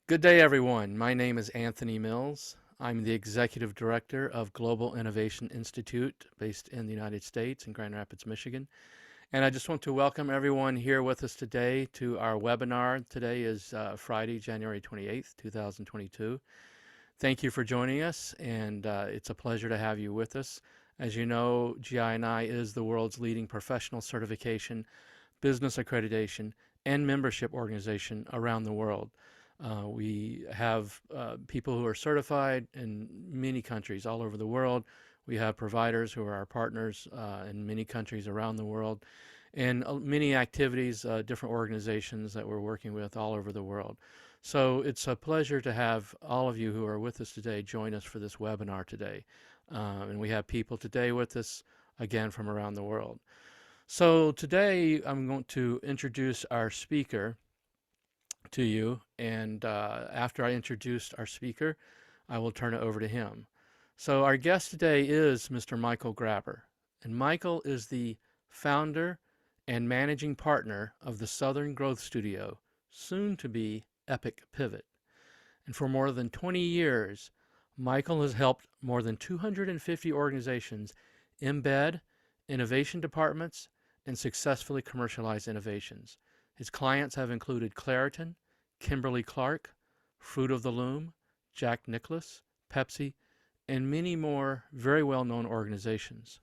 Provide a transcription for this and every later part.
Good day, everyone. My name is Anthony Mills. I'm the Executive Director of Global Innovation Institute based in the United States in Grand Rapids, Michigan. And I just want to welcome everyone here with us today to our webinar. Today is Friday, January 28th, 2022. Thank you for joining us, and it's a pleasure to have you with us. As you know, GI&I is the world's leading professional certification, business accreditation, and membership organization around the world. We have people who are certified in many countries all over the world. We have providers who are our partners in many countries around the world, and many activities, different organizations that we're working with all over the world. So it's a pleasure to have all of you who are with us today join us for this webinar today. And we have people today with us, again, from around the world. So today I'm going to introduce our speaker to you, and after I introduce our speaker, I will turn it over to him. So our guest today is Mr. Michael Graber, and Michael is the founder and managing partner of the Southern Growth Studio, soon to be Epic Pivot. And for more than 20 years, Michael has helped more than 250 organizations embed innovation departments and successfully commercialize innovations. His clients have included Claritin, Kimberly-Clark, Fruit of the Loom, Jack Nicklaus, Pepsi, and many more very well-known organizations.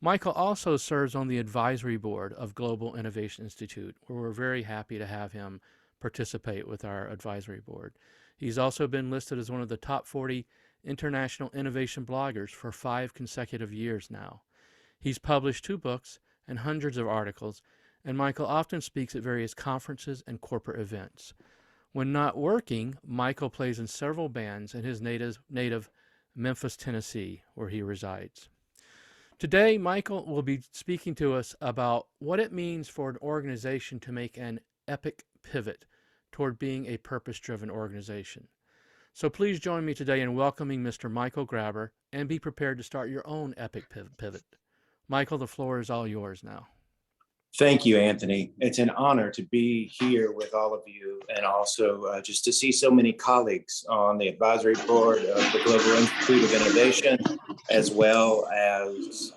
Michael also serves on the advisory board of Global Innovation Institute, where we're very happy to have him participate with our advisory board. He's also been listed as one of the top 40 international innovation bloggers for 5 consecutive years now. He's published 2 books and hundreds of articles, and Michael often speaks at various conferences and corporate events. When not working, Michael plays in several bands in his native Memphis, Tennessee, where he resides. Today, Michael will be speaking to us about what it means for an organization to make an epic pivot toward being a purpose-driven organization. So please join me today in welcoming Mr. Michael Graber, and be prepared to start your own epic pivot. Michael, the floor is all yours now. Thank you, Anthony. It's an honor to be here with all of you, and also just to see so many colleagues on the advisory board of the Global Institute of Innovation, as well as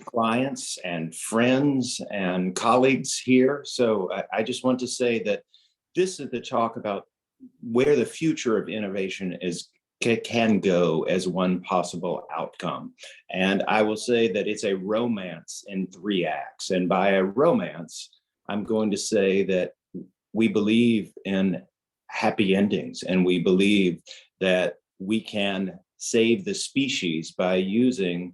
clients and friends and colleagues here. So I just want to say that this is the talk about where the future of innovation can go as one possible outcome. And I will say that it's a romance in 3 acts. And by a romance, I'm going to say that we believe in happy endings, and we believe that we can save the species by using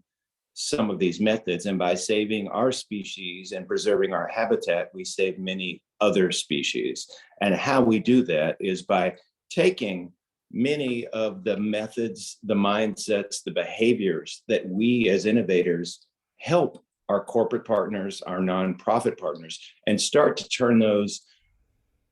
some of these methods. And by saving our species and preserving our habitat, we save many other species. And how we do that is by taking many of the methods, the mindsets, the behaviors that we as innovators help our corporate partners, our nonprofit partners, and start to turn those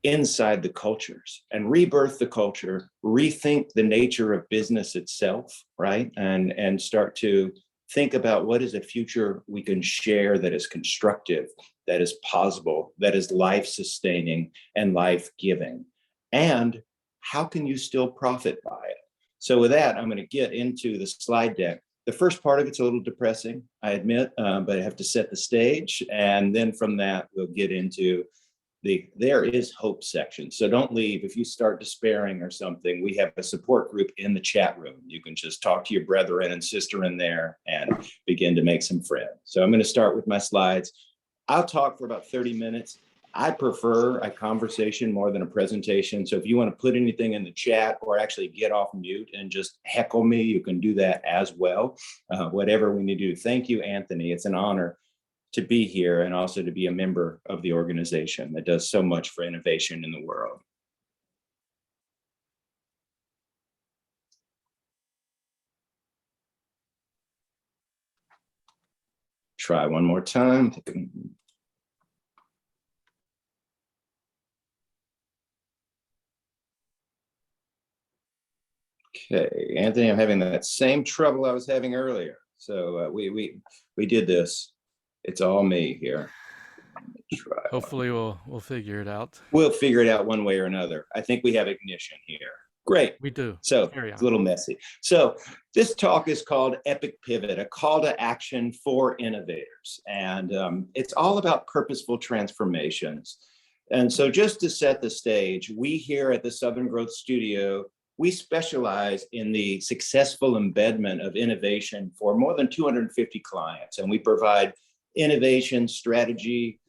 inside the cultures and rebirth the culture, rethink the nature of business itself, right? And start to think about what is a future we can share that is constructive, that is possible, that is life-sustaining and life-giving. And how can you still profit by it? So with that, I'm going to get into the slide deck. The first part of it's a little depressing, I admit, but I have to set the stage. And then from that, we'll get into the there is hope section. So don't leave. If you start despairing or something, we have a support group in the chat room. You can just talk to your brethren and sister in there and begin to make some friends. So I'm going to start with my slides. I'll talk for about 30 minutes. I prefer a conversation more than a presentation. So if you want to put anything in the chat or actually get off mute and just heckle me, you can do that as well. Whatever we need to do. Thank you, Anthony. It's an honor to be here and also to be a member of the organization that does so much for innovation in the world. Try one more time. Okay, Anthony, I'm having that same trouble I was having earlier. So we did this. It's all me here. Let me try Hopefully we'll figure it out. We'll figure it out one way or another. I think we have ignition here. Great. We do. So Carry it's on. a little messy. So this talk is called Epic Pivot, a call to action for innovators. And it's all about purposeful transformations. And so just to set the stage, we here at the Southern Growth Studio, we specialize in the successful embedment of innovation for more than 250 clients. And we provide innovation, strategy,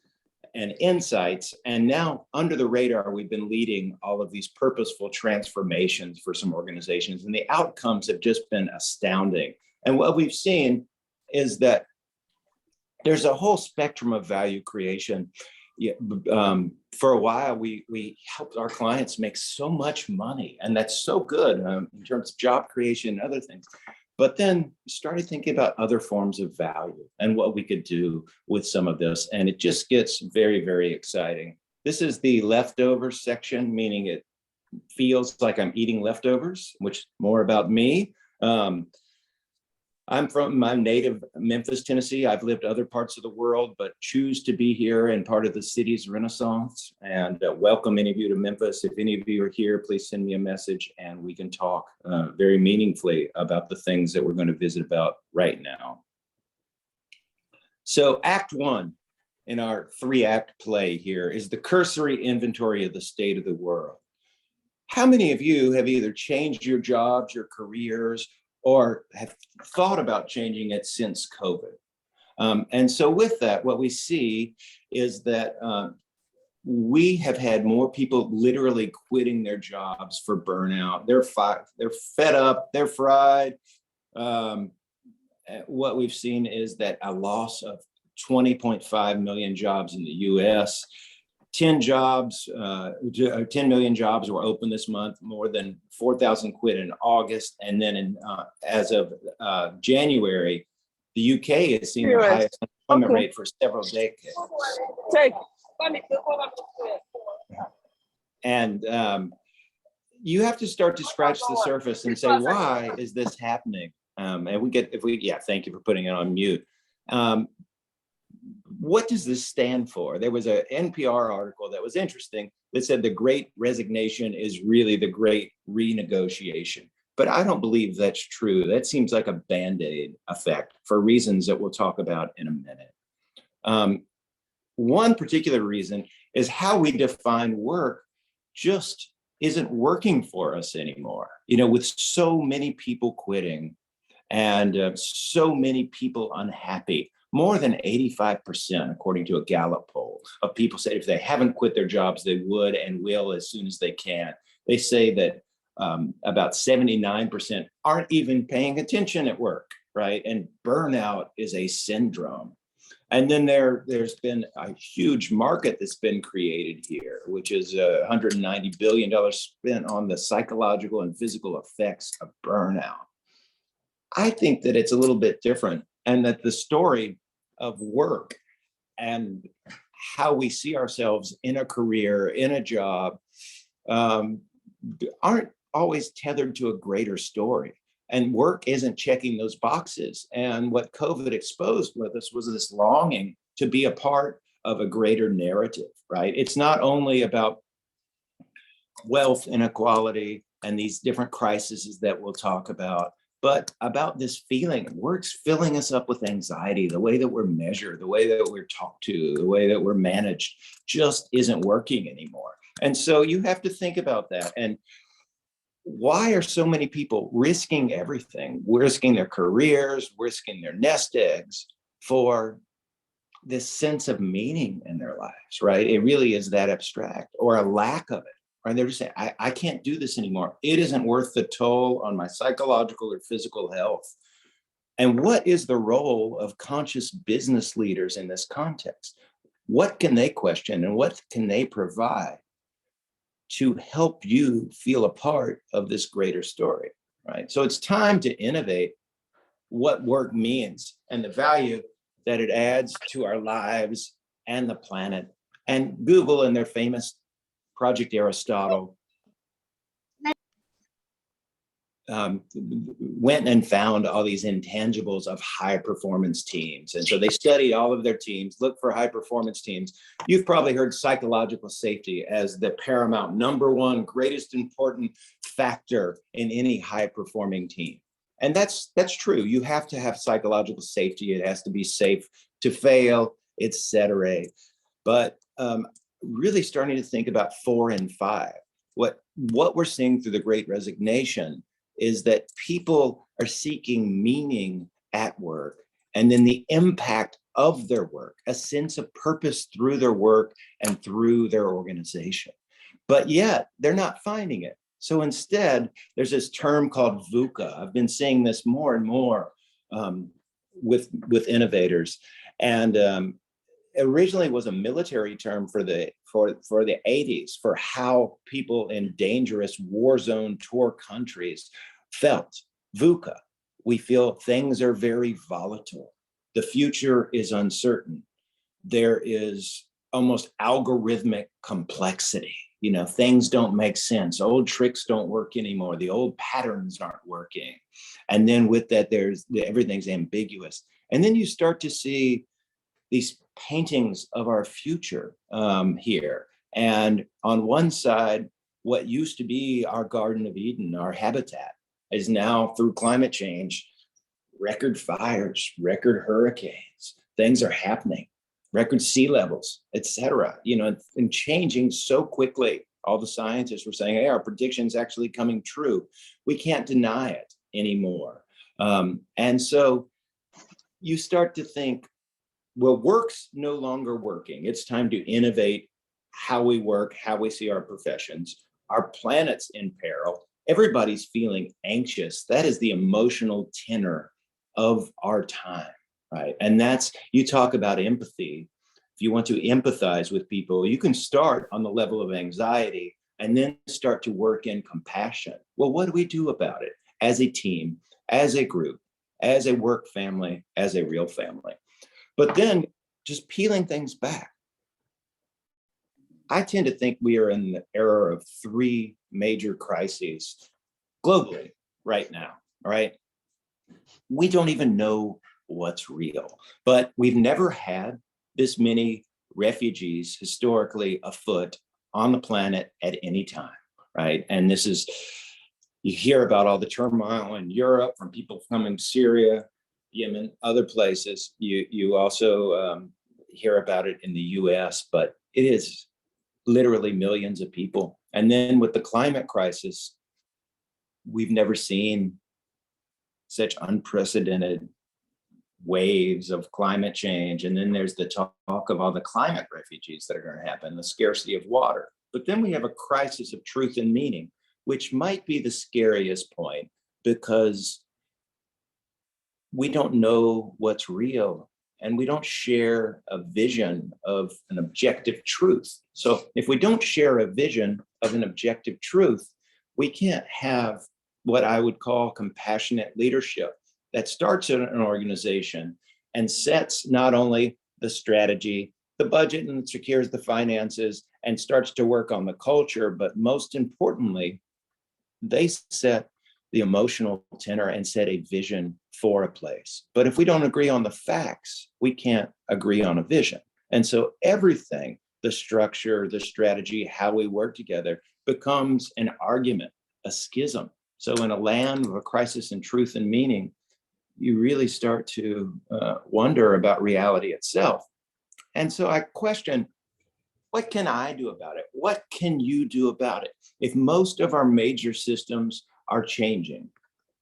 and insights. And now under the radar, we've been leading all of these purposeful transformations for some organizations, and the outcomes have just been astounding. And what we've seen is that there's a whole spectrum of value creation. For a while, we helped our clients make so much money, and that's so good in terms of job creation and other things. But then we started thinking about other forms of value and what we could do with some of this. And it just gets very, very exciting. This is the leftovers section, meaning it feels like I'm eating leftovers, which more about me. I'm from my native Memphis, Tennessee. I've lived other parts of the world, but choose to be here and part of the city's renaissance. And welcome any of you to Memphis. If any of you are here, please send me a message and we can talk very meaningfully about the things that we're going to visit about right now. So Act 1 in our 3-act play here is the cursory inventory of the state of the world. How many of you have either changed your jobs, your careers, or have thought about changing it since COVID? And so with that, what we see is that we have had more people literally quitting their jobs for burnout. They're fed up, they're fried. What we've seen is that a loss of 20.5 million jobs in the US. 10 million jobs were open this month, more than 4,000 quit in August. And then as of January, the UK has seen the highest unemployment rate for several decades. And you have to start to scratch the surface and say, why is this happening? Thank you for putting it on mute. What does this stand for? There was an NPR article that was interesting that said the great resignation is really the great renegotiation. But I don't believe that's true. That seems like a Band-Aid effect for reasons that we'll talk about in a minute. One particular reason is how we define work just isn't working for us anymore. You know, with so many people quitting and so many people unhappy. More than 85%, according to a Gallup poll, of people say if they haven't quit their jobs, they would and will as soon as they can. They say that about 79% aren't even paying attention at work, right? And burnout is a syndrome. And then there's been a huge market that's been created here, which is $190 billion spent on the psychological and physical effects of burnout. I think that it's a little bit different, and that the story of work and how we see ourselves in a career, in a job, aren't always tethered to a greater story. And work isn't checking those boxes. And what COVID exposed with us was this longing to be a part of a greater narrative, right? It's not only about wealth inequality and these different crises that we'll talk about, but about this feeling. Work's filling us up with anxiety. The way that we're measured, the way that we're talked to, the way that we're managed just isn't working anymore. And so you have to think about that. And why are so many people risking everything, risking their careers, risking their nest eggs for this sense of meaning in their lives, right? It really is that abstract, or a lack of it. Right? They're just saying, I can't do this anymore. It isn't worth the toll on my psychological or physical health. And what is the role of conscious business leaders in this context? What can they question and what can they provide to help you feel a part of this greater story, right? So it's time to innovate what work means and the value that it adds to our lives and the planet. And Google and their famous Project Aristotle went and found all these intangibles of high performance teams. And so they studied all of their teams, looked for high performance teams. You've probably heard psychological safety as the paramount, number one, greatest important factor in any high performing team. And that's true. You have to have psychological safety. It has to be safe to fail, etc. But really starting to think about 4 and 5. What we're seeing through the Great Resignation is that people are seeking meaning at work, and then the impact of their work, a sense of purpose through their work and through their organization. But yet they're not finding it. So instead, there's this term called VUCA. I've been seeing this more and more with innovators, and originally was a military term for the 80s for how people in dangerous war zone tour countries felt. VUCA, we feel things are very volatile. The future is uncertain. There is almost algorithmic complexity. You know, things don't make sense. Old tricks don't work anymore. The old patterns aren't working. And then with that, everything's ambiguous. And then you start to see these paintings of our future here. And on one side, what used to be our Garden of Eden, our habitat, is now through climate change, record fires, record hurricanes, things are happening, record sea levels, etc. You know, and changing so quickly. All the scientists were saying, hey, our prediction's actually coming true. We can't deny it anymore. And so you start to think, well, work's no longer working. It's time to innovate how we work, how we see our professions. Our planet's in peril. Everybody's feeling anxious. That is the emotional tenor of our time, right? And that's, you talk about empathy. If you want to empathize with people, you can start on the level of anxiety and then start to work in compassion. Well, what do we do about it as a team, as a group, as a work family, as a real family? But then just peeling things back. I tend to think we are in the era of 3 major crises globally right now, all right? We don't even know what's real, but we've never had this many refugees historically afoot on the planet at any time, right? And this is, you hear about all the turmoil in Europe from people coming to Syria, Yemen, other places. You also hear about it in the US, but it is literally millions of people. And then with the climate crisis, we've never seen such unprecedented waves of climate change. And then there's the talk of all the climate refugees that are going to happen, the scarcity of water. But then we have a crisis of truth and meaning, which might be the scariest point, because we don't know what's real and we don't share a vision of an objective truth. So if we don't share a vision of an objective truth, we can't have what I would call compassionate leadership that starts in an organization and sets not only the strategy, the budget, and secures the finances and starts to work on the culture, but most importantly, they set the emotional tenor and set a vision for a place. But if we don't agree on the facts, we can't agree on a vision. And so everything, the structure, the strategy, how we work together becomes an argument, a schism. So in a land of a crisis in truth and meaning, you really start to wonder about reality itself. And so I question, what can I do about it? What can you do about it? If most of our major systems are changing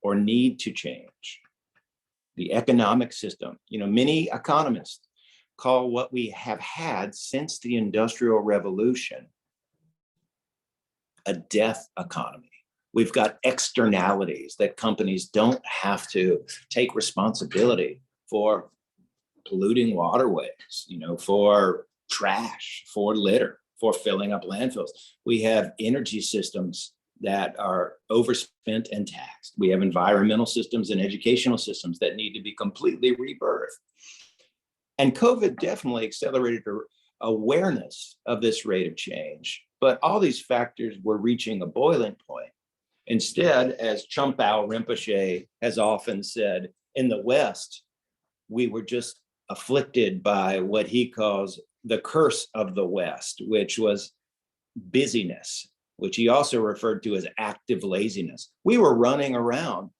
or need to change, the economic system, you know, many economists call what we have had since the Industrial Revolution a death economy. We've got externalities that companies don't have to take responsibility for polluting waterways, you know, for trash, for litter, for filling up landfills. We have energy systems that are overspent and taxed. We have environmental systems and educational systems that need to be completely rebirthed. And COVID definitely accelerated awareness of this rate of change. But all these factors were reaching a boiling point. Instead, as Chompao Rinpoche has often said, in the West, we were just afflicted by what he calls the curse of the West, which was busyness, which he also referred to as active laziness. We were running around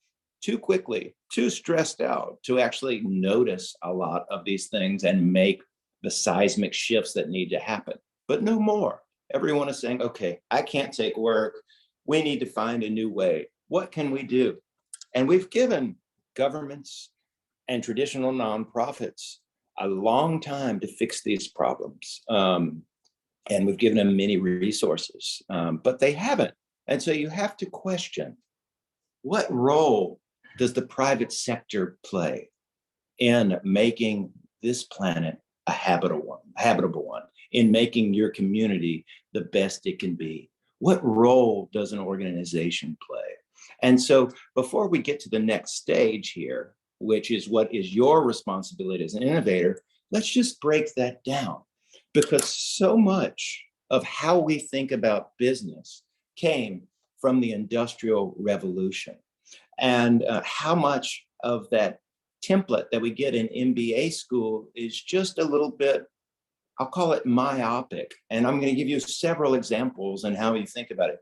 too quickly, too stressed out to actually notice a lot of these things and make the seismic shifts that need to happen. But no more. Everyone is saying, okay, I can't take work. We need to find a new way. What can we do? And we've given governments and traditional nonprofits a long time to fix these problems. And we've given them many resources, but they haven't. And so you have to question, what role does the private sector play in making this planet a habitable one, in making your community the best it can be? What role does an organization play? And so before we get to the next stage here, which is what is your responsibility as an innovator, let's just break that down. Because so much of how we think about business came from the Industrial Revolution. And how much of that template that we get in MBA school is just a little bit, I'll call it myopic. And I'm going to give you several examples on how we think about it.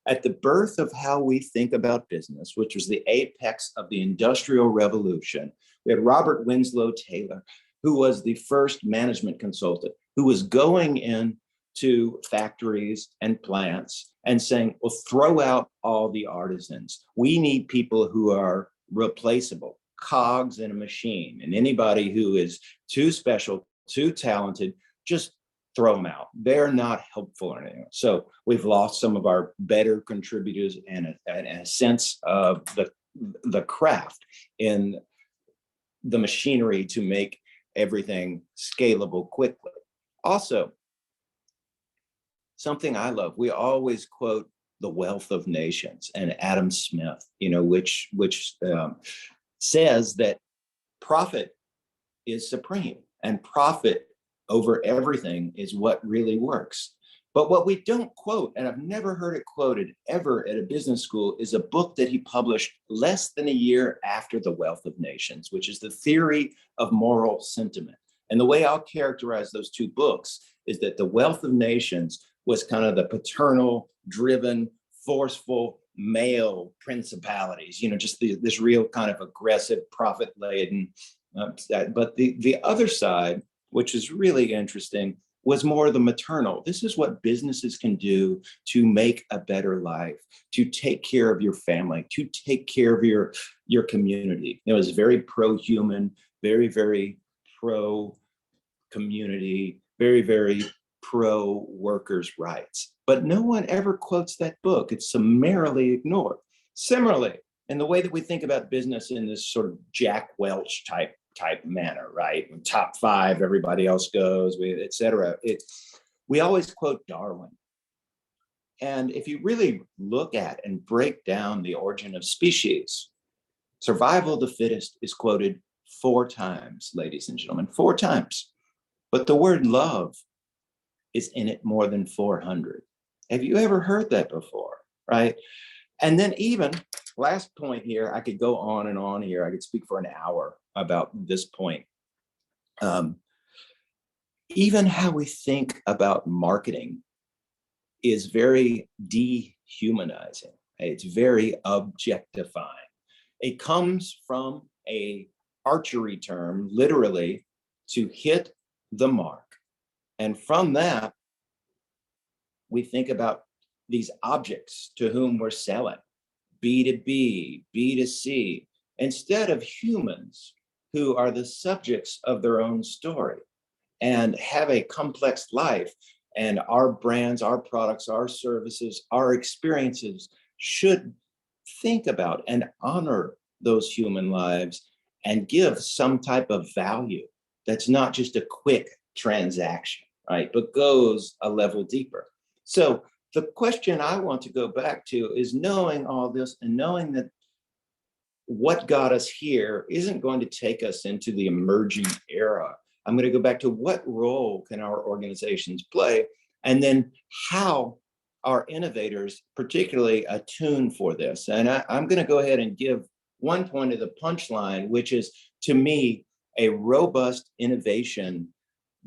At the birth of how we think about business, which was the apex of the Industrial Revolution, we had Robert Winslow Taylor, who was the first management consultant, who was going into factories and plants and saying, well, throw out all the artisans. We need people who are replaceable, cogs in a machine. And anybody who is too special, too talented, just throw them out. They're not helpful or anything. So we've lost some of our better contributors and a sense of the craft in the machinery to make everything scalable quickly. Also, something I love, we always quote The Wealth of Nations and Adam Smith, which says that profit is supreme and profit over everything is what really works. But what we don't quote, and I've never heard it quoted ever at a business school, is a book that he published less than a year after The Wealth of Nations, which is The Theory of Moral Sentiment. And the way I'll characterize those two books is that The Wealth of Nations was kind of the paternal, driven, forceful male principalities, just this real kind of aggressive, profit-laden. But the other side, which is really interesting, was more the maternal. This is what businesses can do to make a better life, to take care of your family, to take care of your community. It was very pro-human, very, very pro-community, very, very pro-workers' rights. But no one ever quotes that book. It's summarily ignored. Similarly, in the way that we think about business in this sort of Jack Welch type manner, right? When top five, everybody else goes, et cetera. We always quote Darwin. And if you really look at and break down the origin of species, survival of the fittest is quoted 4 times, ladies and gentlemen, 4 times. But the word love is in it more than 400. Have you ever heard that before, right? And then even, last point here, I could go on and on here. I could speak for an hour about this point. Even how we think about marketing is very dehumanizing. It's very objectifying. It comes from a archery term, literally, to hit the mark. And from that, we think about these objects to whom we're selling, B2B, B2C, instead of humans who are the subjects of their own story and have a complex life. And our brands, our products, our services, our experiences should think about and honor those human lives and give some type of value that's not just a quick transaction, right? But goes a level deeper. So the question I want to go back to is knowing all this and knowing that what got us here isn't going to take us into the emerging era. I'm going to go back to what role can our organizations play, and then how our innovators particularly attuned for this? And I'm going to go ahead and give one point of the punchline, which is, to me, a robust innovation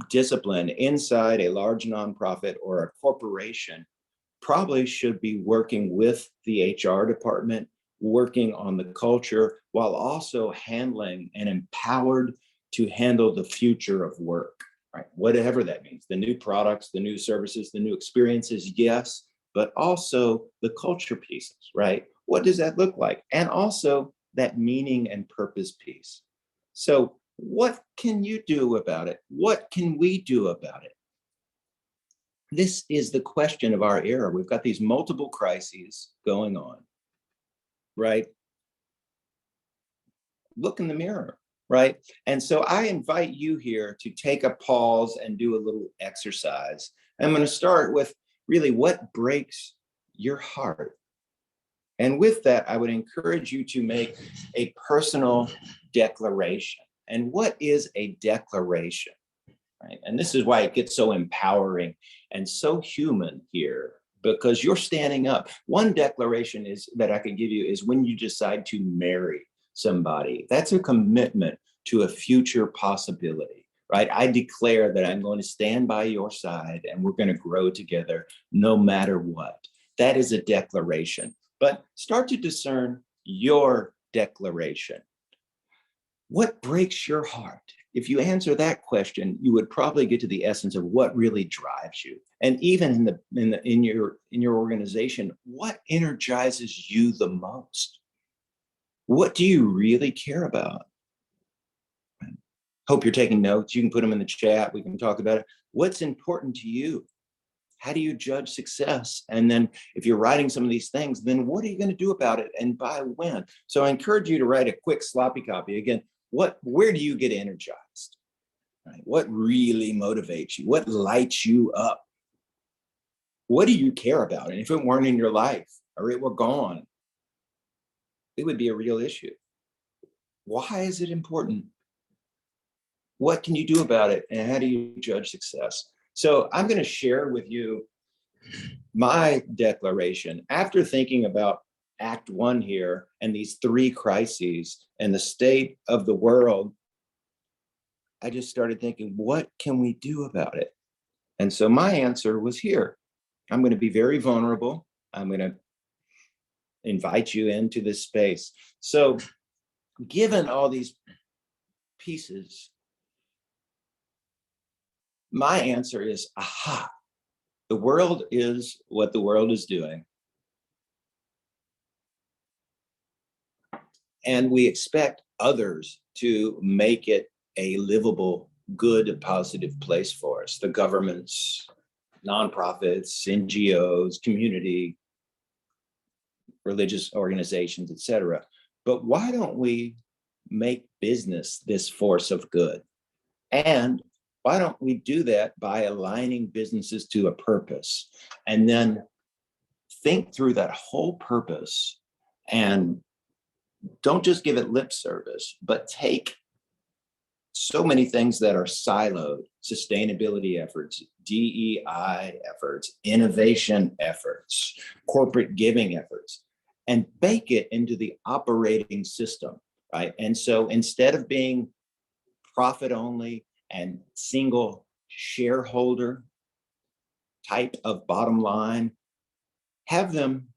discipline inside a large nonprofit or a corporation probably should be working with the HR department, working on the culture, while also handling and empowered to handle the future of work, right? Whatever that means, the new products, the new services, the new experiences, yes, but also the culture pieces, right? What does that look like? And also that meaning and purpose piece. So what can you do about it? What can we do about it? This is the question of our era. We've got these multiple crises going on, right? Look in the mirror, right? And so I invite you here to take a pause and do a little exercise. I'm going to start with really what breaks your heart. And with that, I would encourage you to make a personal declaration. And what is a declaration? Right? And this is why it gets so empowering and so human here, because you're standing up. One declaration is that I could give you is when you decide to marry somebody. That's a commitment to a future possibility, right? I declare that I'm going to stand by your side and we're going to grow together no matter what. That is a declaration. But start to discern your declaration. What breaks your heart? If you answer that question, you would probably get to the essence of what really drives you. And even in your organization, what energizes you the most? What do you really care about? Hope you're taking notes. You can put them in the chat. We can talk about it. What's important to you? How do you judge success? And then if you're writing some of these things, then what are you going to do about it and by when? So I encourage you to write a quick sloppy copy. Again, where do you get energized? Right? What really motivates you? What lights you up? What do you care about? And if it weren't in your life or it were gone, it would be a real issue. Why is it important? What can you do about it? And how do you judge success? So I'm going to share with you my declaration after thinking about Act 1 here and these three crises and the state of the world. I just started thinking, what can we do about it? And so my answer was here. I'm going to be very vulnerable. I'm going to invite you into this space. So given all these pieces, my answer is, aha, the world is what the world is doing. And we expect others to make it a livable, good, positive place for us. The governments, nonprofits, NGOs, community, religious organizations, etc. But why don't we make business this force of good? And why don't we do that by aligning businesses to a purpose and then think through that whole purpose and don't just give it lip service, but take so many things that are siloed, sustainability efforts, DEI efforts, innovation efforts, corporate giving efforts, and bake it into the operating system, right? And so instead of being profit only and single shareholder type of bottom line, have them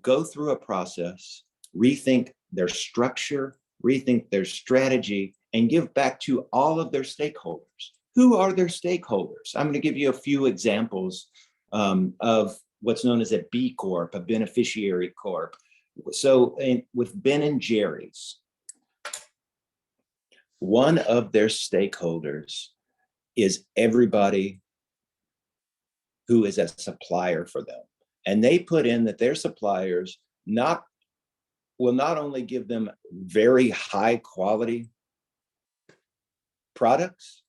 go through a process, rethink their structure, rethink their strategy, and give back to all of their stakeholders. Who are their stakeholders? I'm going to give you a few examples of what's known as a B Corp, a beneficiary corp. So with Ben and Jerry's, one of their stakeholders is everybody who is a supplier for them. And they put in that their suppliers will not only give them very high quality products,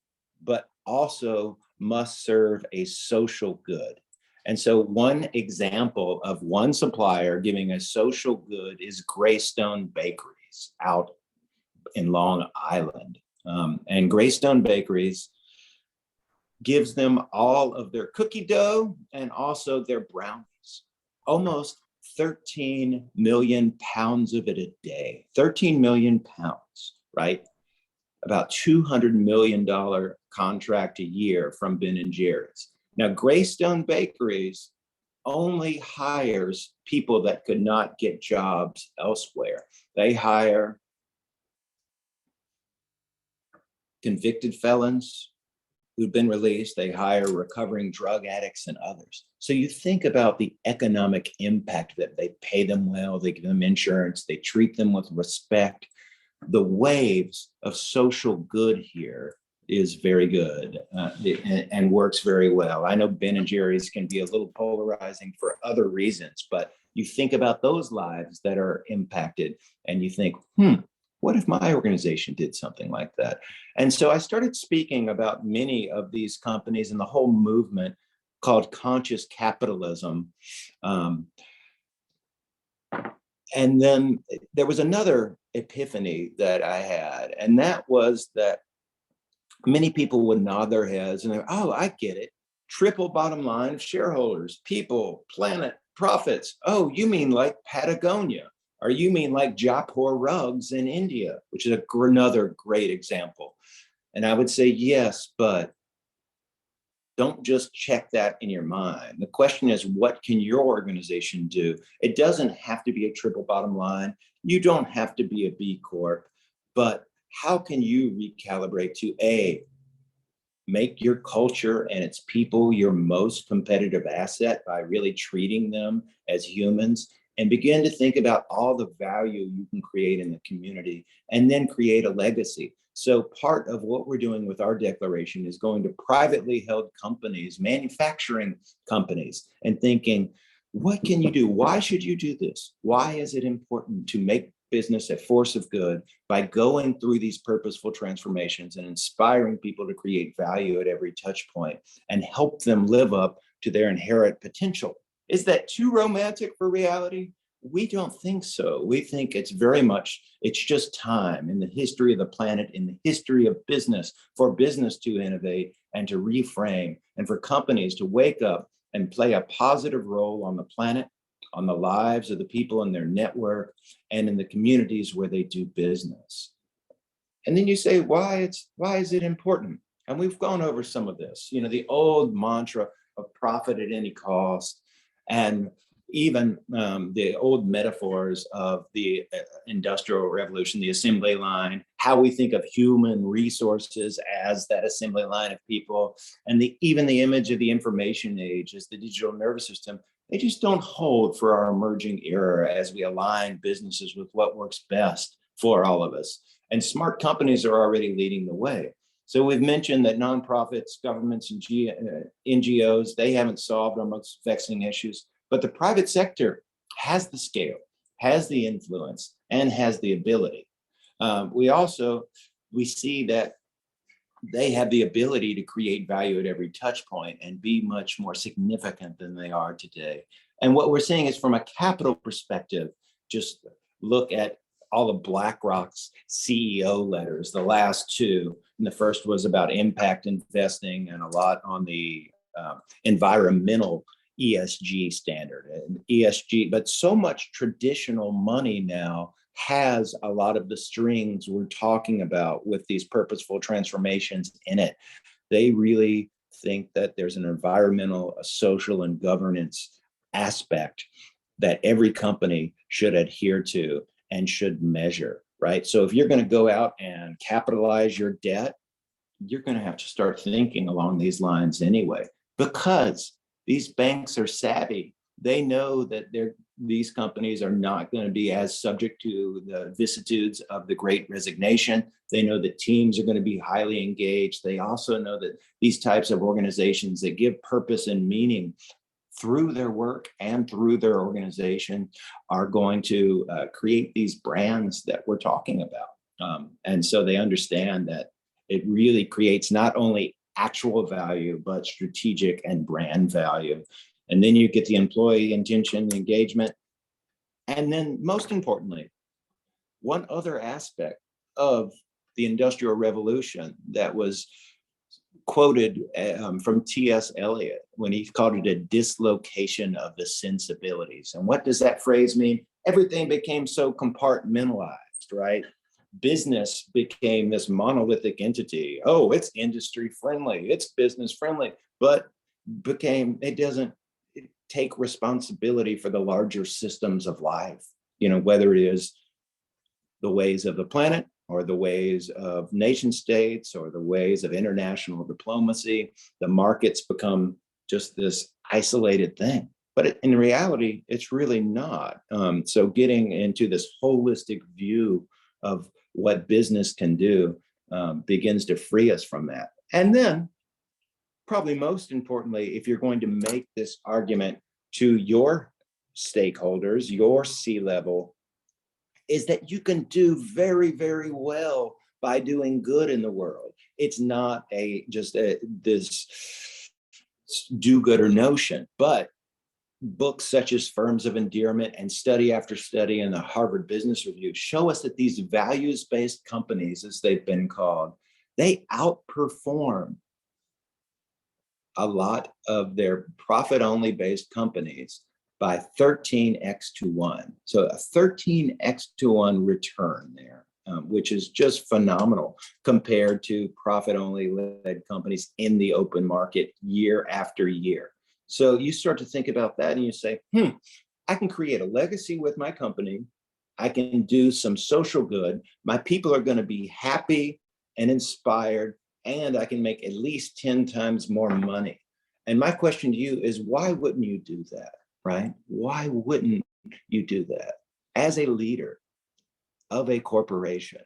but also must serve a social good. And so one example of one supplier giving a social good is Greystone Bakeries out in Long Island. And Greystone Bakeries gives them all of their cookie dough and also their brownies. Almost 13 million pounds of it a day. 13 million pounds, right? About $200 million contract a year from Ben and Jerry's. Now, Greystone Bakeries only hires people that could not get jobs elsewhere. They hire convicted felons who've been released. They hire recovering drug addicts and others. So you think about the economic impact that they pay them well, they give them insurance, they treat them with respect. The waves of social good here is very good and works very well. I know Ben and Jerry's can be a little polarizing for other reasons, but you think about those lives that are impacted and you think, what if my organization did something like that? And so I started speaking about many of these companies and the whole movement called conscious capitalism. And then there was another epiphany that I had, and that was that many people would nod their heads and they're, oh, I get it. Triple bottom line of shareholders, people, planet, profits. Oh, you mean like Patagonia? Or you mean like Jaipur rugs in India, which is another great example. And I would say, yes, but don't just check that in your mind. The question is, what can your organization do? It doesn't have to be a triple bottom line. You don't have to be a B Corp, but how can you recalibrate to make your culture and its people your most competitive asset by really treating them as humans, and begin to think about all the value you can create in the community and then create a legacy. So part of what we're doing with our declaration is going to privately held companies, manufacturing companies, and thinking, what can you do? Why should you do this? Why is it important to make business a force of good by going through these purposeful transformations and inspiring people to create value at every touch point and help them live up to their inherent potential? Is that too romantic for reality? We don't think so. We think it's very much, it's just time in the history of the planet, in the history of business, for business to innovate and to reframe, and for companies to wake up and play a positive role on the planet, on the lives of the people in their network, and in the communities where they do business. And then you say, why is it important? And we've gone over some of this, the old mantra of profit at any cost, and even the old metaphors of the Industrial Revolution, the assembly line, how we think of human resources as that assembly line of people, and even the image of the information age as the digital nervous system, they just don't hold for our emerging era as we align businesses with what works best for all of us. And smart companies are already leading the way. So we've mentioned that nonprofits, governments, and NGOs, they haven't solved our most vexing issues, but the private sector has the scale, has the influence, and has the ability. We see that they have the ability to create value at every touch point and be much more significant than they are today. And what we're seeing is, from a capital perspective, just look at all of BlackRock's CEO letters, the last two. And the first was about impact investing and a lot on the environmental ESG standard and ESG, but so much traditional money now has a lot of the strings we're talking about with these purposeful transformations in it. They really think that there's an environmental, a social, and governance aspect that every company should adhere to and should measure, right? So if you're going to go out and capitalize your debt, you're going to have to start thinking along these lines anyway, because these banks are savvy. They know that these companies are not going to be as subject to the vicissitudes of the Great Resignation. They know that teams are going to be highly engaged. They also know that these types of organizations that give purpose and meaning through their work and through their organization are going to create these brands that we're talking about. And so they understand that it really creates not only actual value, but strategic and brand value. And then you get the employee intention, engagement. And then most importantly, one other aspect of the Industrial Revolution that was quoted from T.S. Eliot when he called it a dislocation of the sensibilities. And what does that phrase mean? Everything became so compartmentalized, right? Business became this monolithic entity. Oh, it's industry friendly, it's business friendly, but it doesn't take responsibility for the larger systems of life, whether it is the ways of the planet or the ways of nation states or the ways of international diplomacy. The markets become just this isolated thing. But in reality, it's really not. So getting into this holistic view of what business can do begins to free us from that. And then, probably most importantly, if you're going to make this argument to your stakeholders, your C-level, is that you can do very, very well by doing good in the world. It's not this do-gooder notion, but books such as Firms of Endearment and study after study in the Harvard Business Review show us that these values-based companies, as they've been called, they outperform a lot of their profit-only based companies by 13x to 1. So a 13x to 1 return there, which is just phenomenal compared to profit-only led companies in the open market year after year. So you start to think about that and you say, I can create a legacy with my company. I can do some social good. My people are going to be happy and inspired, and I can make at least 10 times more money. And my question to you is, why wouldn't you do that, right? Why wouldn't you do that? As a leader of a corporation,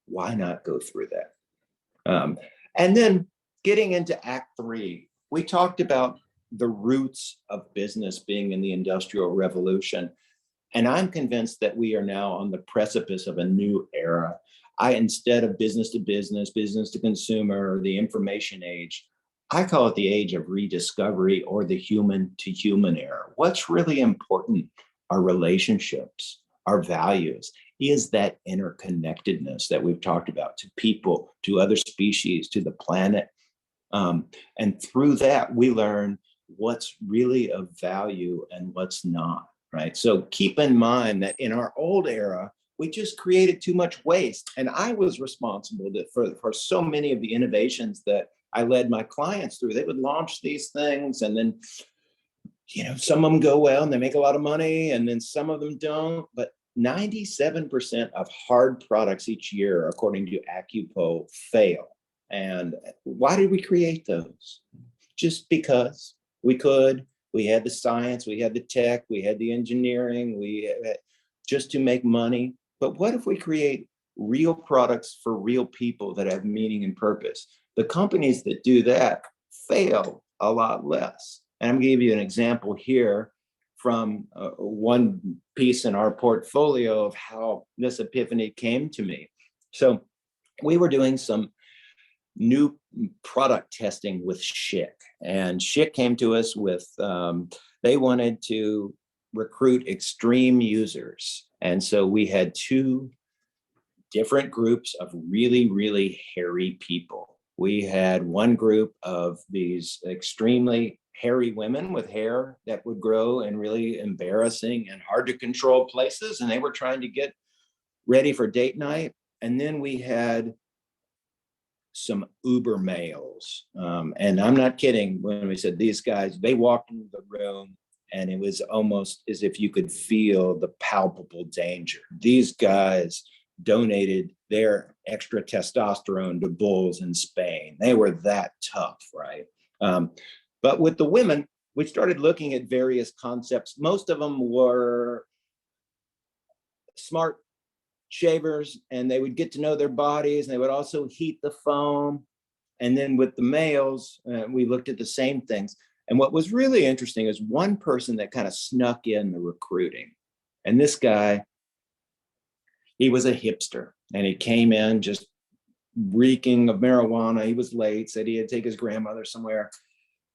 why not go through that? And then getting into Act 3, we talked about the roots of business being in the Industrial Revolution. And I'm convinced that we are now on the precipice of a new era. Instead of business to business, business to consumer, the information age, I call it the age of rediscovery, or the human to human era. What's really important are relationships, our values, is that interconnectedness that we've talked about to people, to other species, to the planet. And through that, we learn what's really of value and what's not, right? So keep in mind that in our old era, we just created too much waste. And I was responsible for so many of the innovations that I led my clients through. They would launch these things, and then, some of them go well and they make a lot of money, and then some of them don't. But 97% of hard products each year, according to AccuPoll, fail. And why did we create those? Just because we could. We had the science, we had the tech, we had the engineering, just to make money. But what if we create real products for real people that have meaning and purpose? The companies that do that fail a lot less. And I'm going to give you an example here from one piece in our portfolio of how this epiphany came to me. So we were doing some new product testing with Schick, and Schick came to us with, they wanted to recruit extreme users. And so we had two different groups of really, really hairy people. We had one group of these extremely hairy women with hair that would grow in really embarrassing and hard to control places, and they were trying to get ready for date night. And then we had some uber males. And I'm not kidding when we said these guys, they walked into the room and it was almost as if you could feel the palpable danger. These guys donated their extra testosterone to bulls in Spain. They were that tough, right? But with the women, we started looking at various concepts. Most of them were smart shavers, and they would get to know their bodies, and they would also heat the foam. And then with the males, we looked at the same things. And what was really interesting is one person that kind of snuck in the recruiting. And this guy, he was a hipster, and he came in just reeking of marijuana. He was late, said he had to take his grandmother somewhere.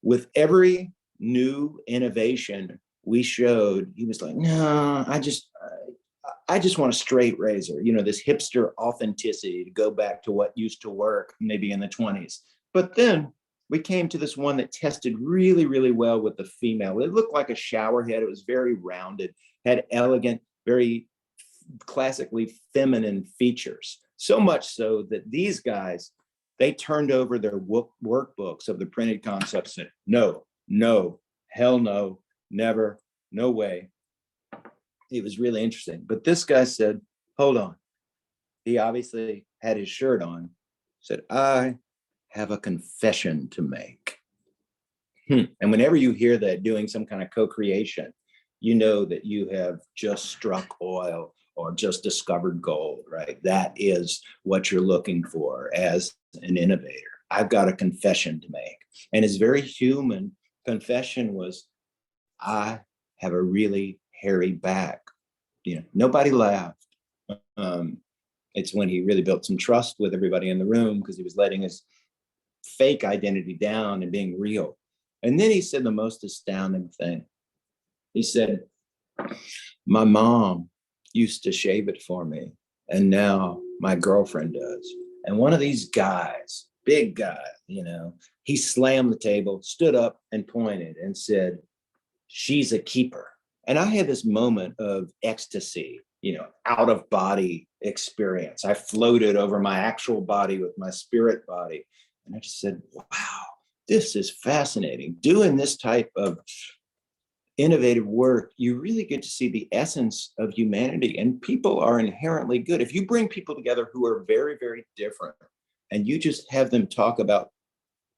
With every new innovation we showed, he was like, no, I just want a straight razor, this hipster authenticity to go back to what used to work maybe in the 20s. But then we came to this one that tested really, really well with the female. It looked like a shower head. It was very rounded, had elegant, very classically feminine features. So much so that these guys, they turned over their workbooks of the printed concepts and said, no, no, hell no, never, no way. It was really interesting. But this guy said, hold on. He obviously had his shirt on, said, I have a confession to make. And whenever you hear that doing some kind of co-creation, you know that you have just struck oil or just discovered gold, right? That is what you're looking for as an innovator. I've got a confession to make. And his very human confession was, I have a really hairy back. Nobody laughed. It's when he really built some trust with everybody in the room because he was letting his fake identity down and being real. And then he said the most astounding thing. He said, my mom used to shave it for me, and now my girlfriend does. And one of these guys, big guy, he slammed the table, stood up and pointed and said, she's a keeper. And I had this moment of ecstasy, out of body experience. I floated over my actual body with my spirit body. And I just said, wow, this is fascinating. Doing this type of innovative work, you really get to see the essence of humanity. And people are inherently good. If you bring people together who are very, very different, and you just have them talk about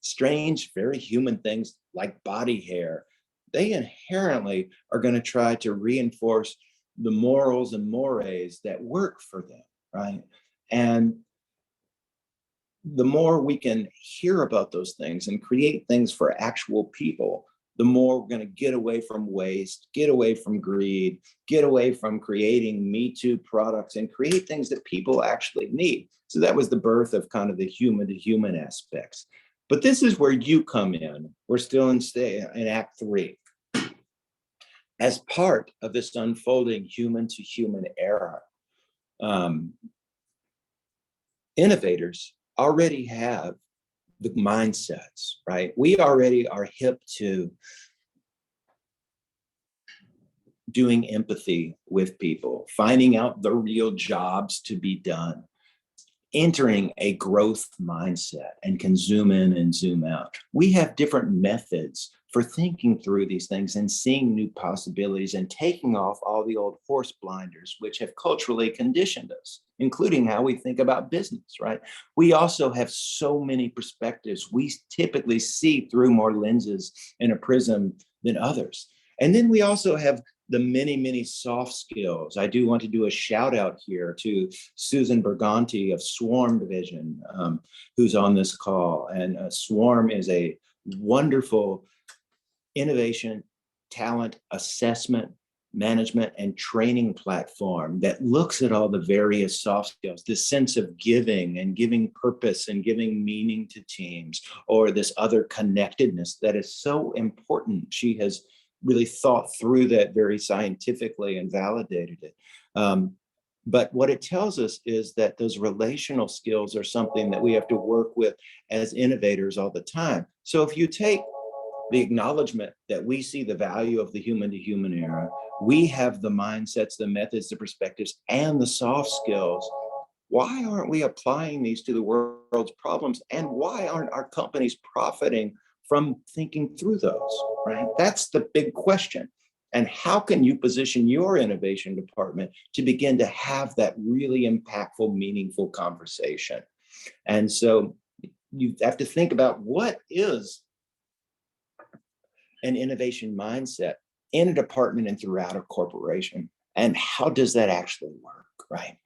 strange, very human things like body hair, they inherently are going to try to reinforce the morals and mores that work for them, right? And the more we can hear about those things and create things for actual people, the more we're going to get away from waste, get away from greed, get away from creating Me Too products and create things that people actually need. So that was the birth of kind of the human to human aspects. But this is where you come in. We're still in Act 3. As part of this unfolding human to human era, innovators already have the mindsets, right? We already are hip to doing empathy with people, finding out the real jobs to be done, entering a growth mindset, and can zoom in and zoom out. We have different methods for thinking through these things and seeing new possibilities and taking off all the old horse blinders, which have culturally conditioned us, including how we think about business, right? We also have so many perspectives. We typically see through more lenses in a prism than others. And then we also have the many, many soft skills. I do want to do a shout out here to Susan Berganti of Swarm Division, who's on this call. And Swarm is a wonderful innovation, talent, assessment, management, and training platform that looks at all the various soft skills, this sense of giving and giving purpose and giving meaning to teams, or this other connectedness that is so important. She has really thought through that very scientifically and validated it. But what it tells us is that those relational skills are something that we have to work with as innovators all the time. So if you take the acknowledgement that we see the value of the human to human era, we have the mindsets, the methods, the perspectives, and the soft skills. Why aren't we applying these to the world's problems? And why aren't our companies profiting from thinking through those, right? That's the big question. And how can you position your innovation department to begin to have that really impactful, meaningful conversation? And so you have to think about what is an innovation mindset in a department and throughout a corporation, and how does that actually work, right?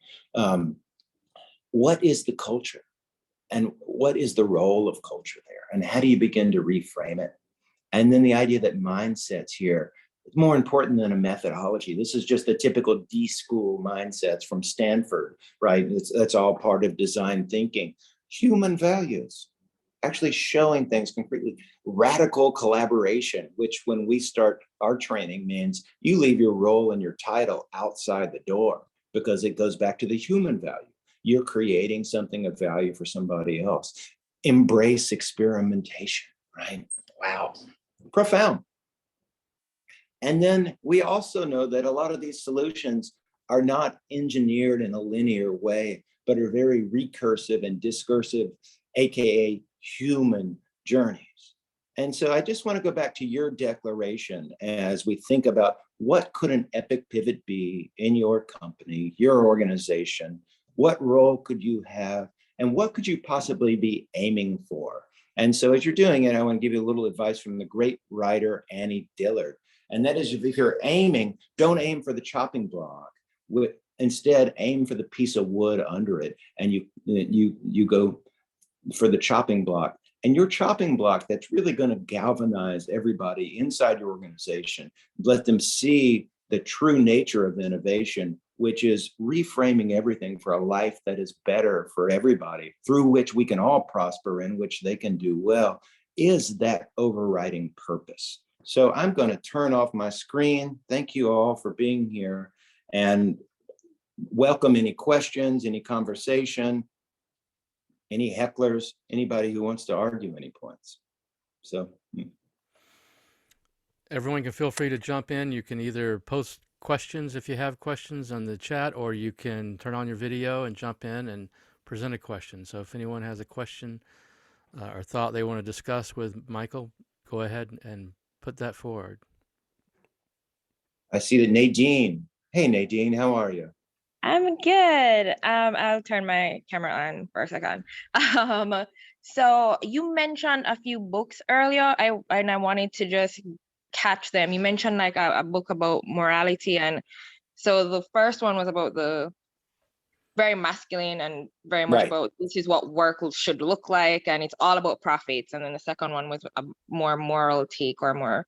What is the culture, and what is the role of culture there, and how do you begin to reframe it? And then the idea that mindsets here is more important than a methodology. This is just the typical D school mindsets from Stanford, right? That's all part of design thinking. Human values, actually showing things concretely. Radical collaboration, which when we start our training means you leave your role and your title outside the door because it goes back to the human value. You're creating something of value for somebody else. embrace experimentation, right? Wow, profound. And then we also know that a lot of these solutions are not engineered in a linear way, but are very recursive and discursive, AKA human journeys. And so I just want to go back to your declaration as we think about what could an epic pivot be in your company, your organization? What role could you have? And what could you possibly be aiming for? And so as you're doing it, I want to give you a little advice from the great writer Annie Dillard. And that is, if you're aiming, don't aim for the chopping block. Instead, aim for the piece of wood under it, and you go for the chopping block. And your chopping block, that's really going to galvanize everybody inside your organization, let them see the true nature of innovation, which is reframing everything for a life that is better for everybody, through which we can all prosper and which they can do well, is that overriding purpose. So I'm going to turn off my screen. Thank you all for being here, and welcome any questions, any conversation, any hecklers, anybody who wants to argue any points. So everyone can feel free to jump in. You can either post questions if you have questions on the chat, or you can turn on your video and jump in and present a question. So if anyone has a question or thought they want to discuss with Michael, go ahead and put that forward. I see that Nadine. Hey, Nadine, how are you? I'm good. I'll turn my camera on for a second. So you mentioned a few books earlier. I wanted to just catch them. You mentioned like a book about morality, and so the first one was about the very masculine and very much about this is what work should look like, and it's all about profits. And then the second one was a more moral take, or more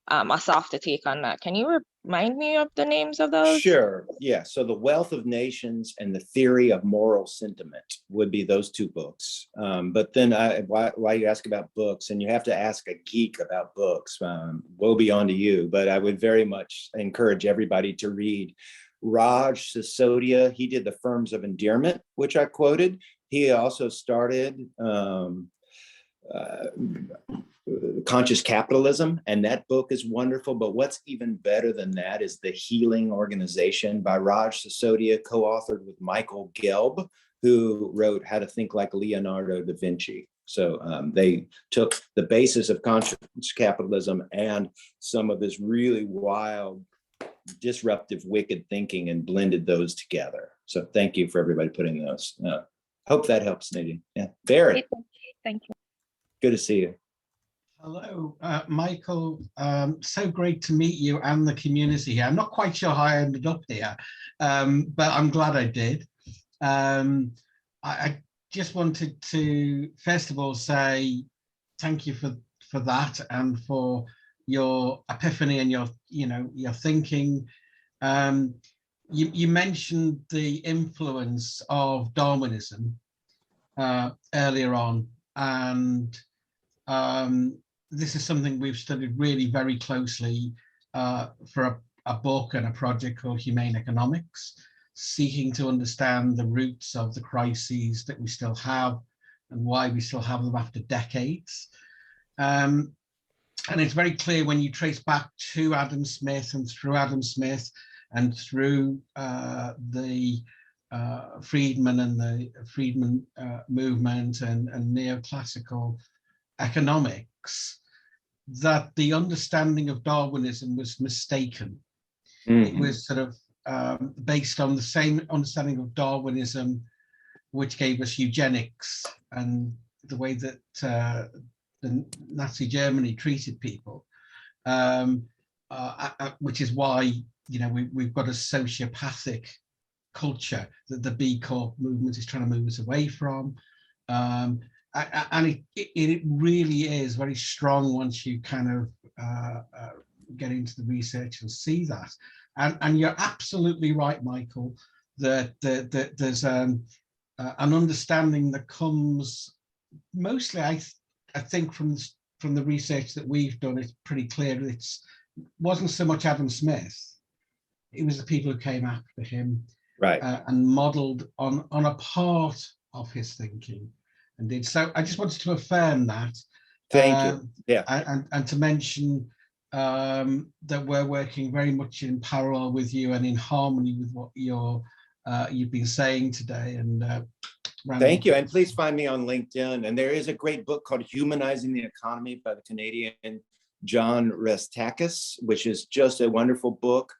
a softer take on that. Can you remind me of the names of those? Sure. Yeah. So The Wealth of Nations and The Theory of Moral Sentiment would be those two books. But then why you ask about books, and you have to ask a geek about books, woe be on to you. But I would very much encourage everybody to read Raj Sisodia. He did The Firms of Endearment, which I quoted. He also started Conscious Capitalism, and that book is wonderful. But what's even better than that is The Healing Organization by Raj Sisodia, co-authored with Michael Gelb, who wrote How to Think Like Leonardo da Vinci. So they took the basis of conscious capitalism and some of this really wild, disruptive, wicked thinking and blended those together. So thank you for everybody putting those. Hope that helps, Nadine. Yeah, Barry. Thank you. Good to see you. Hello, Michael. So great to meet you and the community here. I'm not quite sure how I ended up here, but I'm glad I did. I just wanted to, first of all, say thank you for that, and for your epiphany and your thinking. You mentioned the influence of Darwinism earlier on, and this is something we've studied really very closely for a book and a project called Humane Economics, seeking to understand the roots of the crises that we still have and why we still have them after decades. And it's very clear when you trace back to Adam Smith, and through Adam Smith and through the Friedman and the Friedman movement and neoclassical economics, that the understanding of Darwinism was mistaken. It was sort of based on the same understanding of Darwinism which gave us eugenics and the way that the Nazi Germany treated people, which is why we've got a sociopathic culture that the B Corp movement is trying to move us away from. And it really is very strong once you kind of get into the research and see that. And you're absolutely right, Michael, that there's an understanding that comes mostly, I think, from the research that we've done. It's pretty clear it wasn't so much Adam Smith, it was the people who came after him, right, and modeled on a part of his thinking. indeed. So I just wanted to affirm that. Thank you. Yeah. And to mention that we're working very much in parallel with you and in harmony with what you've been saying today. And thank you. And please find me on LinkedIn. And there is a great book called Humanizing the Economy by the Canadian John Restakis, which is just a wonderful book.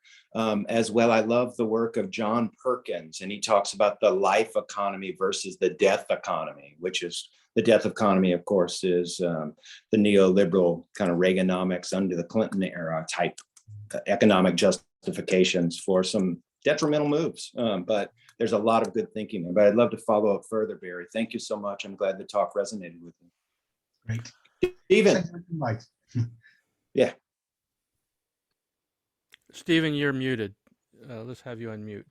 As well, I love the work of John Perkins, and he talks about the life economy versus the death economy, which is the death economy, of course, is the neoliberal kind of Reaganomics under the Clinton era type economic justifications for some detrimental moves. But there's a lot of good thinking. But I'd love to follow up further, Barry. Thank you so much. I'm glad the talk resonated with me. Great. Stephen. Right. Yeah. Stephen, you're muted. Let's have you unmute.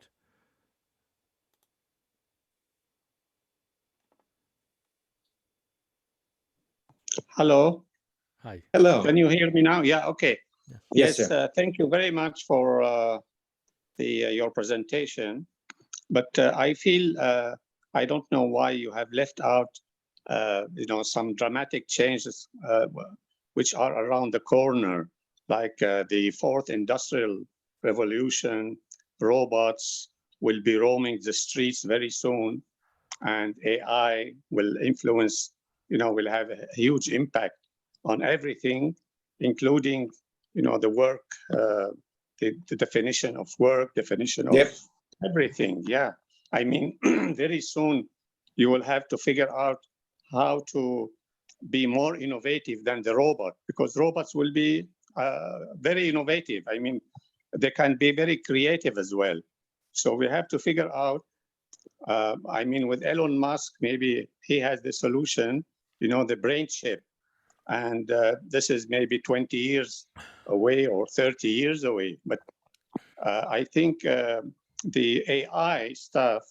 Hello. Hi. Hello. Can you hear me now? Yeah. Okay. Yeah. Yes, Yes. Thank you very much for your presentation. But I feel I don't know why you have left out some dramatic changes which are around the corner, like the fourth industrial revolution. Robots will be roaming the streets very soon, and AI will influence, will have a huge impact on everything, including, the work, the definition of work, definition of everything. Yeah. I mean, very soon you will have to figure out how to be more innovative than the robot, because robots will be very innovative. I mean, they can be very creative as well. So we have to figure out, with Elon Musk, maybe he has the solution, the brain chip. And this is maybe 20 years away or 30 years away. But I think the AI stuff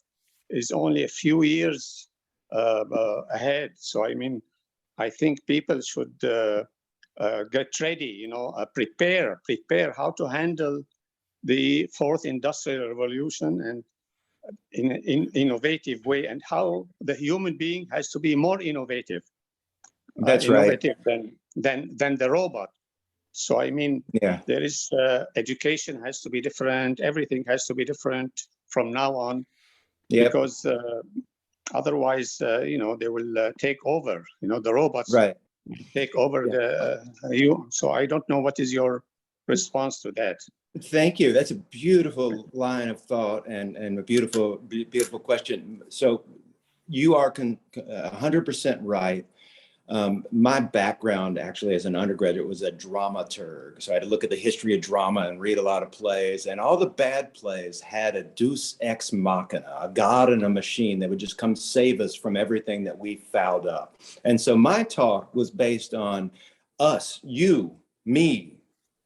is only a few years ahead. So, I think people should get ready, prepare how to handle the fourth industrial revolution and in an innovative way, and how the human being has to be more innovative. That's right. Than the robot. So, there is education has to be different. Everything has to be different from now on, because otherwise, they will take over. The robots take over you. So I don't know what is your response to that. Thank you. That's a beautiful line of thought and a beautiful question. So you are 100% right. My background actually as an undergraduate was a dramaturg. So I had to look at the history of drama and read a lot of plays, and all the bad plays had a deus ex machina, a god and a machine that would just come save us from everything that we fouled up. And so my talk was based on us, you, me,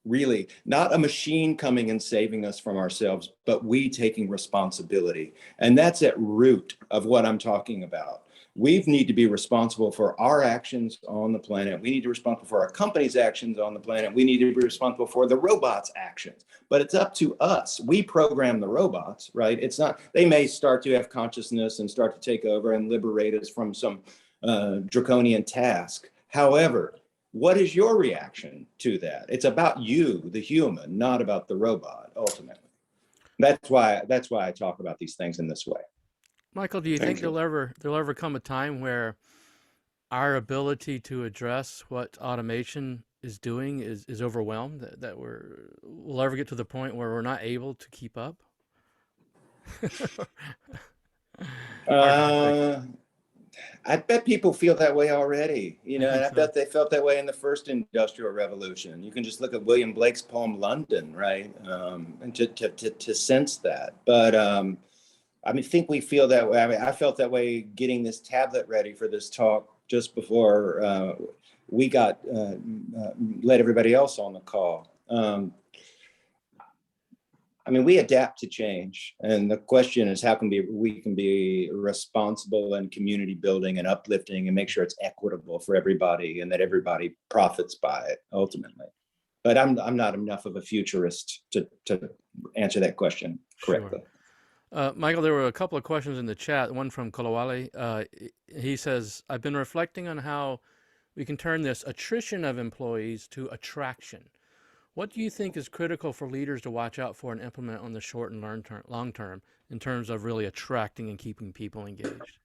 really, not a machine coming and saving us from ourselves, but we taking responsibility. And that's at root of what I'm talking about. We need to be responsible for our actions on the planet. We need to be responsible for our company's actions on the planet. We need to be responsible for the robots' actions. But it's up to us. We program the robots, right? It's not, they may start to have consciousness and start to take over and liberate us from some draconian task. However, what is your reaction to that? It's about you, the human, not about the robot, ultimately. That's why I talk about these things in this way. Michael, do you think there'll ever come a time where our ability to address what automation is doing is overwhelmed, that we'll ever get to the point where we're not able to keep up? I bet people feel that way already, and I bet they felt that way in the first industrial revolution. You can just look at William Blake's poem London, right? And to sense that. But I think we feel that way. I felt that way getting this tablet ready for this talk just before we let everybody else on the call. We adapt to change. And the question is, how can we can be responsible and community building and uplifting and make sure it's equitable for everybody and that everybody profits by it ultimately. But I'm not enough of a futurist to answer that question correctly. Michael, there were a couple of questions in the chat. One from Kolawale. He says, I've been reflecting on how we can turn this attrition of employees to attraction. What do you think is critical for leaders to watch out for and implement on the short and long term in terms of really attracting and keeping people engaged?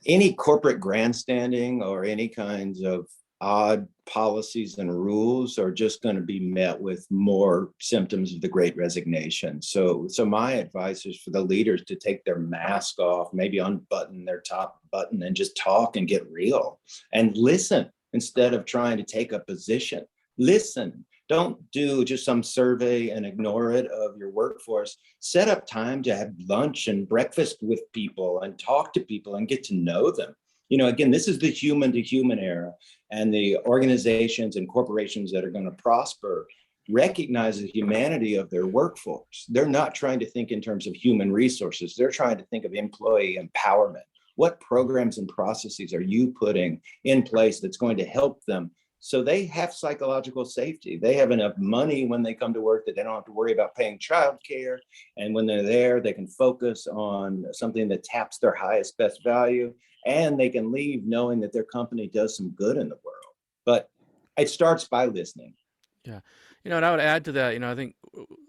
Any corporate grandstanding or any kinds of odd policies and rules are just going to be met with more symptoms of the Great Resignation. So my advice is for the leaders to take their mask off, maybe unbutton their top button and just talk and get real and listen instead of trying to take a position. Listen. Don't do just some survey and ignore it of your workforce. Set up time to have lunch and breakfast with people and talk to people and get to know them. Again, this is the human to human era, and the organizations and corporations that are going to prosper recognize the humanity of their workforce. They're not trying to think in terms of human resources. They're trying to think of employee empowerment. What programs and processes are you putting in place that's going to help them so they have psychological safety? They have enough money when they come to work that they don't have to worry about paying childcare. And when they're there, they can focus on something that taps their highest, best value. And they can leave knowing that their company does some good in the world. But it starts by listening. Yeah. And I would add to that, I think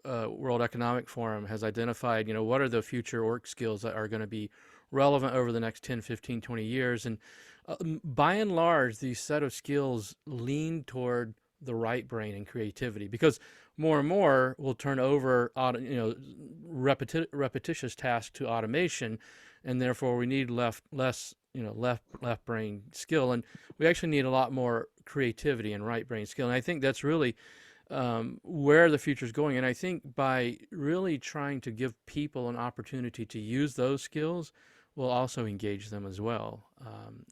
World Economic Forum has identified, what are the future work skills that are going to be relevant over the next 10, 15, 20 years. And by and large, these set of skills lean toward the right brain and creativity, because more and more will turn over, repetitious tasks to automation, and therefore we need left brain skill, and we actually need a lot more creativity and right brain skill. And I think that's really where the future is going. And I think by really trying to give people an opportunity to use those skills, we'll also engage them as well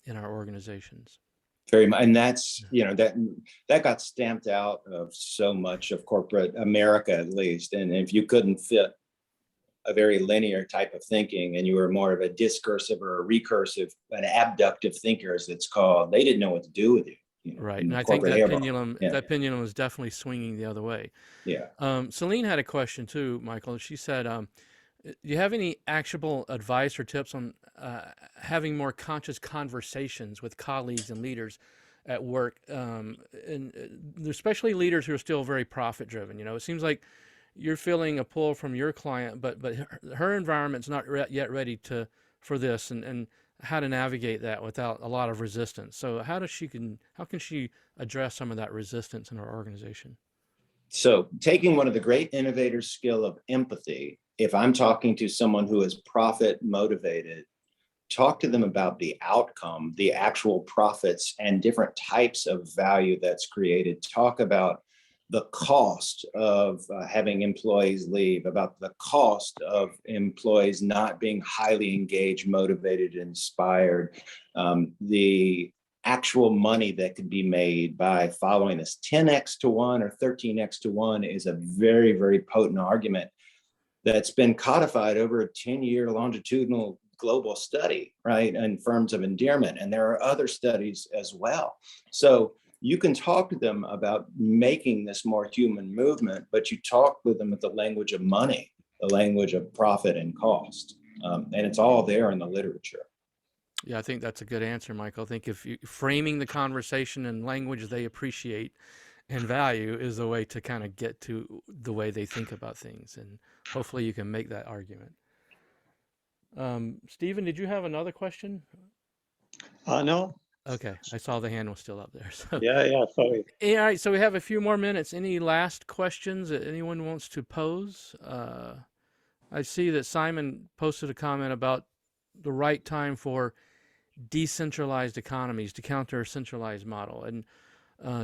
in our organizations. Very much, and that's that got stamped out of so much of corporate America, at least. And if you couldn't fit a very linear type of thinking, and you were more of a discursive or a recursive, an abductive thinker, as it's called, they didn't know what to do with you. Right, and I think that pendulum is definitely swinging the other way. Yeah. Celine had a question too, Michael. She said, do you have any actionable advice or tips on having more conscious conversations with colleagues and leaders at work, and especially leaders who are still very profit driven? It seems like you're feeling a pull from your client, but her environment's not yet ready for this, and how to navigate that without a lot of resistance. So how can she address some of that resistance in her organization? So taking one of the great innovators' skill of empathy, if I'm talking to someone who is profit motivated, talk to them about the outcome, the actual profits, and different types of value that's created. Talk about the cost of having employees leave, about the cost of employees not being highly engaged, motivated, inspired, the actual money that could be made by following this. 10x to 1 or 13x to 1 is a very, very potent argument that's been codified over a 10-year longitudinal global study, right, in firms of endearment. And there are other studies as well. So you can talk to them about making this more human movement, but you talk with them with the language of money, the language of profit and cost. And it's all there in the literature. Yeah, I think that's a good answer, Michael. I think if you framing the conversation in language they appreciate and value is the way to kind of get to the way they think about things. And hopefully you can make that argument. Stephen, did you have another question? No. Okay, I saw the hand was still up there. So Yeah, sorry. all right, so we have a few more minutes. Any last questions that anyone wants to pose? I see that Simon posted a comment about the right time for decentralized economies to counter a centralized model and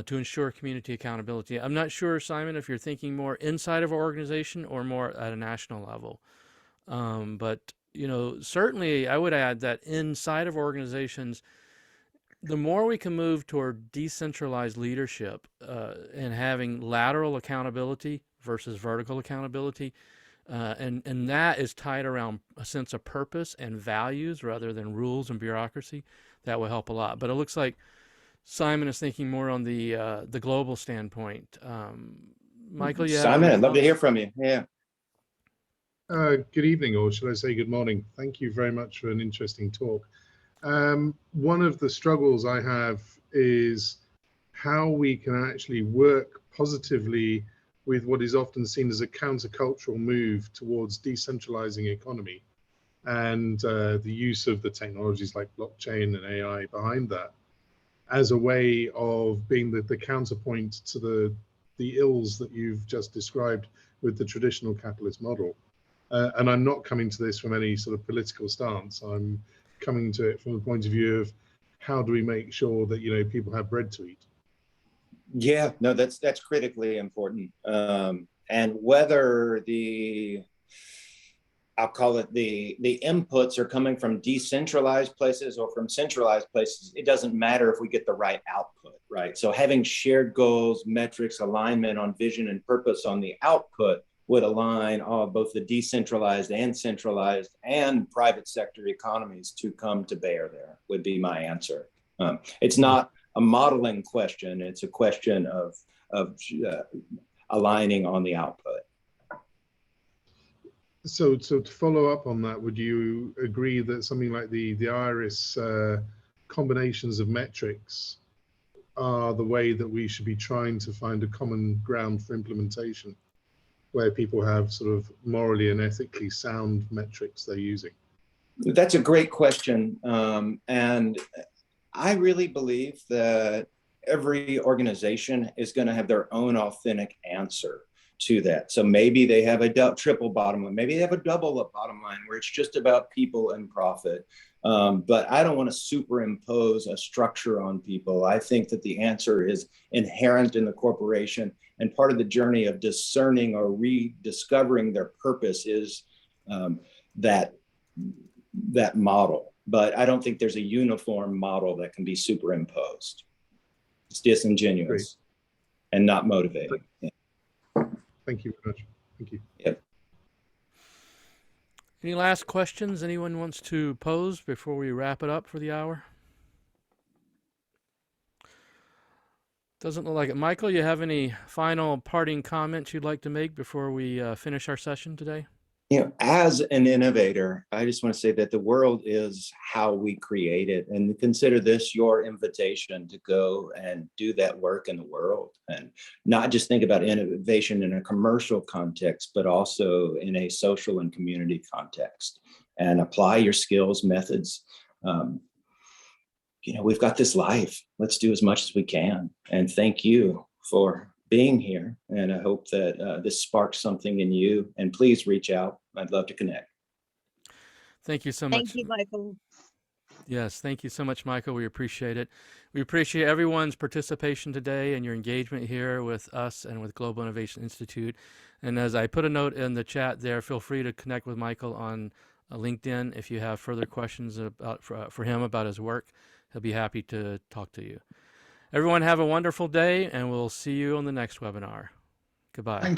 to ensure community accountability. I'm not sure, Simon, if you're thinking more inside of our organization or more at a national level. But certainly I would add that inside of organizations, the more we can move toward decentralized leadership and having lateral accountability versus vertical accountability, and that is tied around a sense of purpose and values rather than rules and bureaucracy, that will help a lot. But it looks like Simon is thinking more on the global standpoint. Michael, you have Simon, I'd love to hear from you. Yeah. Good evening, or should I say good morning. Thank you very much for an interesting talk. One of the struggles I have is how we can actually work positively with what is often seen as a countercultural move towards decentralizing economy and the use of the technologies like blockchain and AI behind that as a way of being the counterpoint to the ills that you've just described with the traditional capitalist model. And I'm not coming to this from any sort of political stance. I'm coming to it from the point of view of how do we make sure that, you know, people have bread to eat. Yeah, no, that's critically important. And whether I'll call it the inputs are coming from decentralized places or from centralized places, it doesn't matter if we get the right output, right? So having shared goals, metrics, alignment on vision and purpose on the output would align both the decentralized and centralized and private sector economies to come to bear there, would be my answer. It's not a modeling question, it's a question of aligning on the output. So to follow up on that, would you agree that something like the IRIS combinations of metrics are the way that we should be trying to find a common ground for implementation, where people have sort of morally and ethically sound metrics they're using? That's a great question. And I really believe that every organization is going to have their own authentic answer to that. So maybe they have a triple bottom line, maybe they have a double bottom line where it's just about people and profit. But I don't want to superimpose a structure on people. I think that the answer is inherent in the corporation, and part of the journey of discerning or rediscovering their purpose is that model. But I don't think there's a uniform model that can be superimposed. It's disingenuous and not motivating. Thank you very much. Thank you. Yep. Any last questions anyone wants to pose before we wrap it up for the hour? Doesn't look like it. Michael, you have any final parting comments you'd like to make before we finish our session today? You know, as an innovator, I just want to say that the world is how we create it, and consider this your invitation to go and do that work in the world, and not just think about innovation in a commercial context, but also in a social and community context, and apply your skills, methods. You know, we've got this life. Let's do as much as we can. And thank you for being here. And I hope that this sparks something in you. And please reach out. I'd love to connect. Thank you so much. Thank you, Michael. Yes, thank you so much, Michael. We appreciate it. We appreciate everyone's participation today and your engagement here with us and with Global Innovation Institute. And as I put a note in the chat there, feel free to connect with Michael on LinkedIn if you have further questions about for him about his work. He'll be happy to talk to you. Everyone have a wonderful day, and we'll see you on the next webinar. Goodbye.